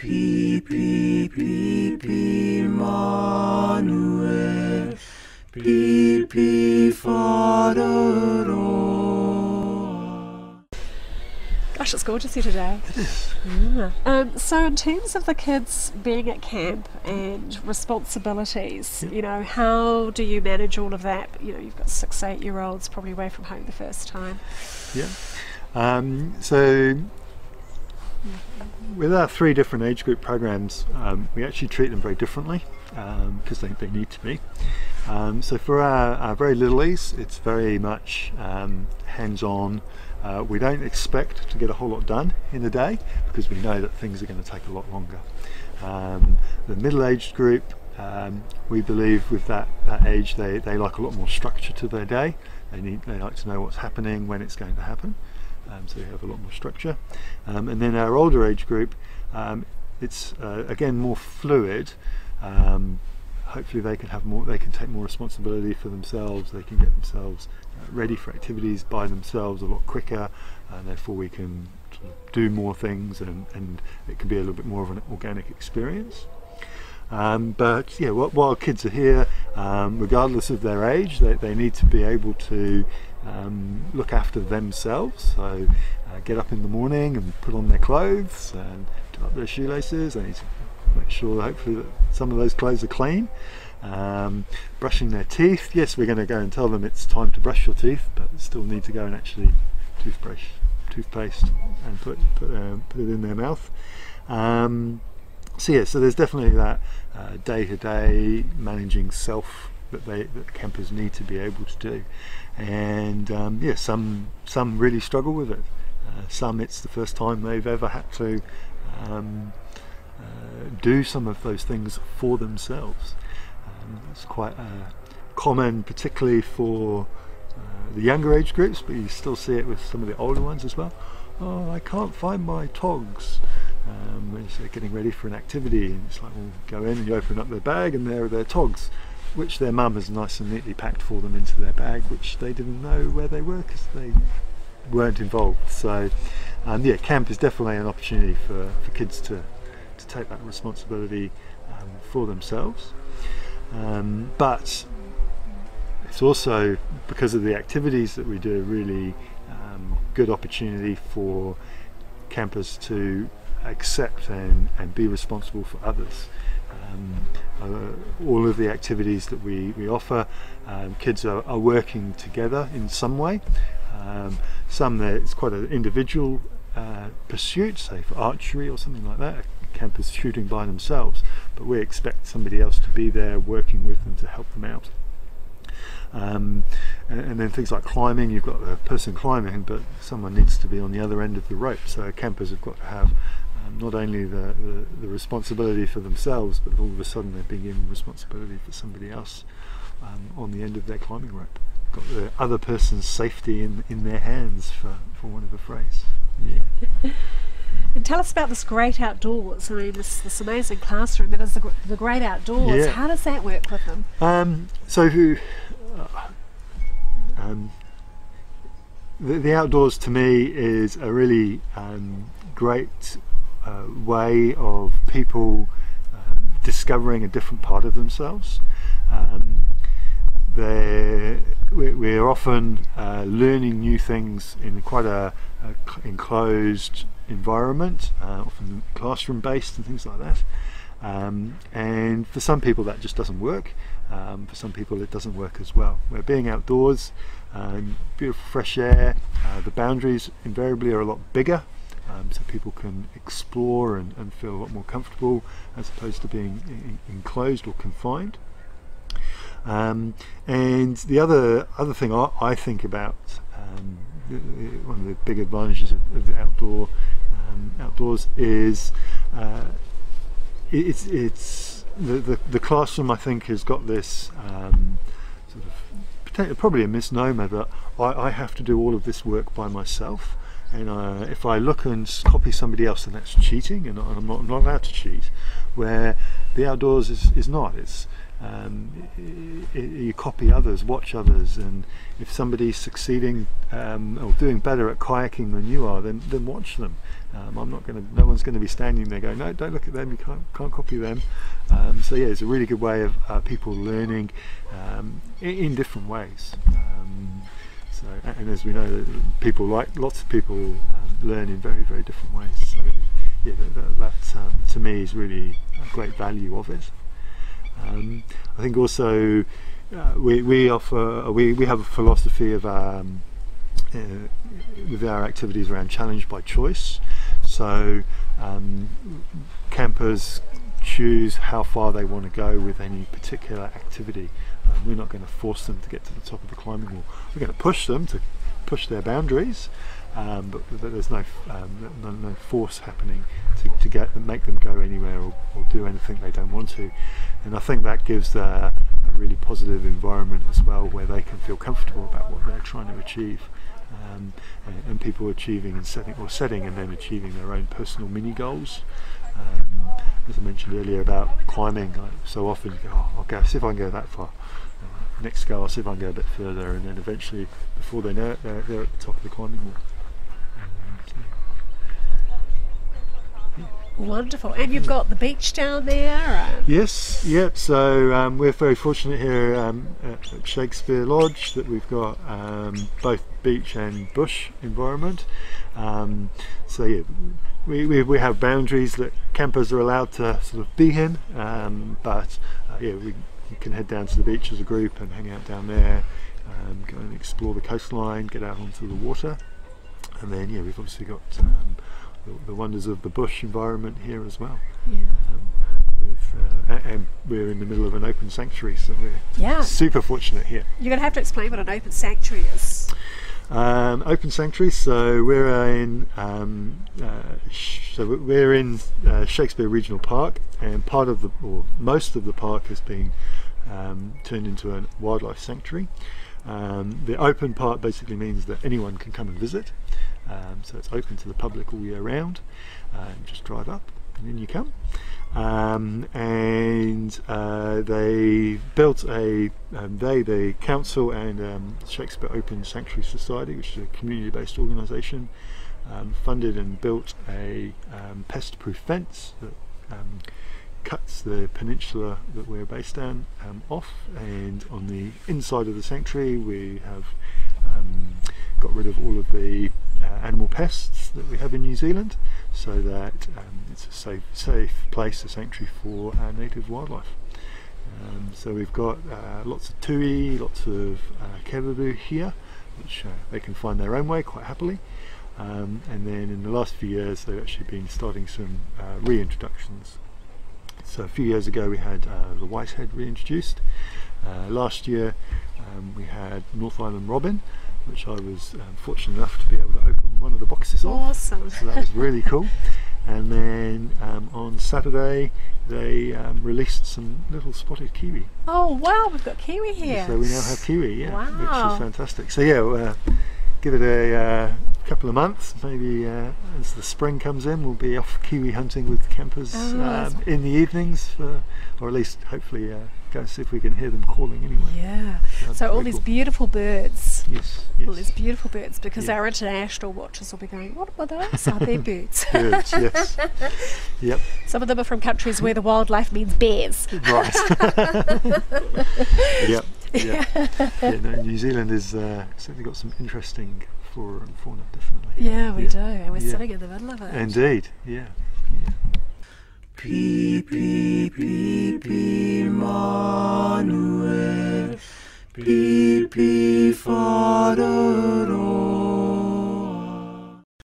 Pi, pi, pi, pi, Manuel. Pi, pi, Father, Gosh, it's gorgeous here today. It is. Yeah. So in terms of the kids being at camp and responsibilities, you know, how do you manage all of that? You know, you've got 6, 8-year-olds probably away from home the first time. Yeah. So with our 3 different age group programs, we actually treat them very differently because they need to be. So for our very littlies, it's very much hands-on. We don't expect to get a whole lot done in a day because we know that things are going to take a lot longer. The middle-aged group, we believe with that age, they like a lot more structure to their day. They like to know what's happening, when it's going to happen. So they have a lot more structure. And then our older age group, it's again more fluid. Hopefully they can have more. They can take more responsibility for themselves. They can get themselves ready for activities by themselves a lot quicker, and therefore we can sort of do more things, and it can be a little bit more of an organic experience. But yeah, while kids are here, regardless of their age, they need to be able to look after themselves. So get up in the morning and put on their clothes and do up their shoelaces. They need to make sure hopefully that some of those clothes are clean. Brushing their teeth. Yes, we're going to go and tell them it's time to brush your teeth, but still need to go and actually toothpaste and put it in their mouth. So there's definitely that day-to-day managing self that campers need to be able to do, and some really struggle with it. Some it's the first time they've ever had to do some of those things for themselves. It's quite common, particularly for the younger age groups, but you still see it with some of the older ones as well. Oh, I can't find my togs. As they're getting ready for an activity, and it's like, well, go in and you open up their bag and there are their togs, which their mum has nice and neatly packed for them into their bag, which they didn't know where they were because they weren't involved. So camp is definitely an opportunity for kids to take that responsibility for themselves. But it's also, because of the activities that we do, a really good opportunity for campers to accept and be responsible for others. All of the activities that we offer, kids are working together in some way. Some it's quite an individual pursuit, say for archery or something like that. Campers shooting by themselves, but we expect somebody else to be there working with them to help them out. And then things like climbing, you've got a person climbing, but someone needs to be on the other end of the rope, so campers have got to have not only the responsibility for themselves, but all of a sudden they're being given responsibility for somebody else on the end of their climbing rope. Got the other person's safety in their hands, for want of a phrase. Yeah. And tell us about this great outdoors. I mean, this amazing classroom that is the great outdoors. Yeah. How does that work with them? The outdoors to me is a really great way of people discovering a different part of themselves. We're often learning new things in quite a enclosed environment, often classroom based and things like that, and for some people that just doesn't work. For some people it doesn't work as well. We're being outdoors, beautiful fresh air, the boundaries invariably are a lot bigger, so people can explore and feel a lot more comfortable as opposed to being enclosed or confined. And the other thing I think about, one of the big advantages of the outdoors is it's the classroom, I think, has got this sort of probably a misnomer that I have to do all of this work by myself, and if I look and copy somebody else, then that's cheating, and I'm not allowed to cheat. Where the outdoors is not. It's you copy others, watch others, and if somebody's succeeding or doing better at kayaking than you are, then watch them. No one's going to be standing there going, no, don't look at them, you can't copy them. So yeah, it's a really good way of people learning in different ways. So, and as we know, lots of people learn in very, very different ways. So yeah, that to me is really a great value of it. I think also we have a philosophy of with our activities around challenge by choice. So campers choose how far they want to go with any particular activity. We're not going to force them to get to the top of the climbing wall. We're going to push them to push their boundaries, but there's no force happening to make them go anywhere or do anything they don't want to. And I think that gives a really positive environment as well, where they can feel comfortable about what they're trying to achieve. And people achieving and setting and then achieving their own personal mini goals. As I mentioned earlier about climbing, so often you go, I'll see if I can go that far. Next go, I'll see if I can go a bit further, and then eventually, before they know it, they're at the top of the climbing wall. Wonderful. And you've got the beach down there? Yes, yep. So we're very fortunate here at Shakespeare Lodge that we've got both beach and bush environment. So yeah, we have boundaries that campers are allowed to sort of be in, but yeah, we can head down to the beach as a group and hang out down there, go and explore the coastline, get out onto the water, and then yeah, we've obviously got the wonders of the bush environment here as well. Yeah. And we're in the middle of an open sanctuary, so we're super fortunate here. You're going to have to explain what an open sanctuary is. Open sanctuary. So we're in Shakespeare Regional Park, and most of the park has been turned into a wildlife sanctuary. The open part basically means that anyone can come and visit. So it's open to the public all year round. Just drive up and then you come. They built the council and Shakespeare Open Sanctuary Society, which is a community-based organisation, funded and built a pest-proof fence that cuts the peninsula that we're based on off, and on the inside of the sanctuary we have got rid of all of the animal pests that we have in New Zealand, so that it's a safe place, a sanctuary for our native wildlife. So we've got lots of tui, lots of caribou here, which they can find their own way quite happily. And then in the last few years they've actually been starting some reintroductions. So a few years ago we had the whitehead reintroduced. Last year we had North Island robin, which I was fortunate enough to be able to open one of the boxes of. Awesome. So that was really cool. And then on Saturday they released some little spotted kiwi. Oh wow, we've got kiwi here. So we now have kiwi, yeah, wow. Which is fantastic. So yeah, give it a couple of months, maybe as the spring comes in, we'll be off kiwi hunting with campers in the evenings, or at least hopefully go and see if we can hear them calling anyway. Yeah. So all these beautiful birds. Yes. All these beautiful birds, because our international watchers will be going, what are those? Are they birds? Birds, yes. Yep. Some of them are from countries where the wildlife means bears. Right. Yep. Yeah, no, New Zealand has certainly got some interesting flora and fauna, definitely. Yeah, we do, and we're sitting in the middle of it. Indeed, yeah. Pi pi pi pi Manuel, pi pi fadero.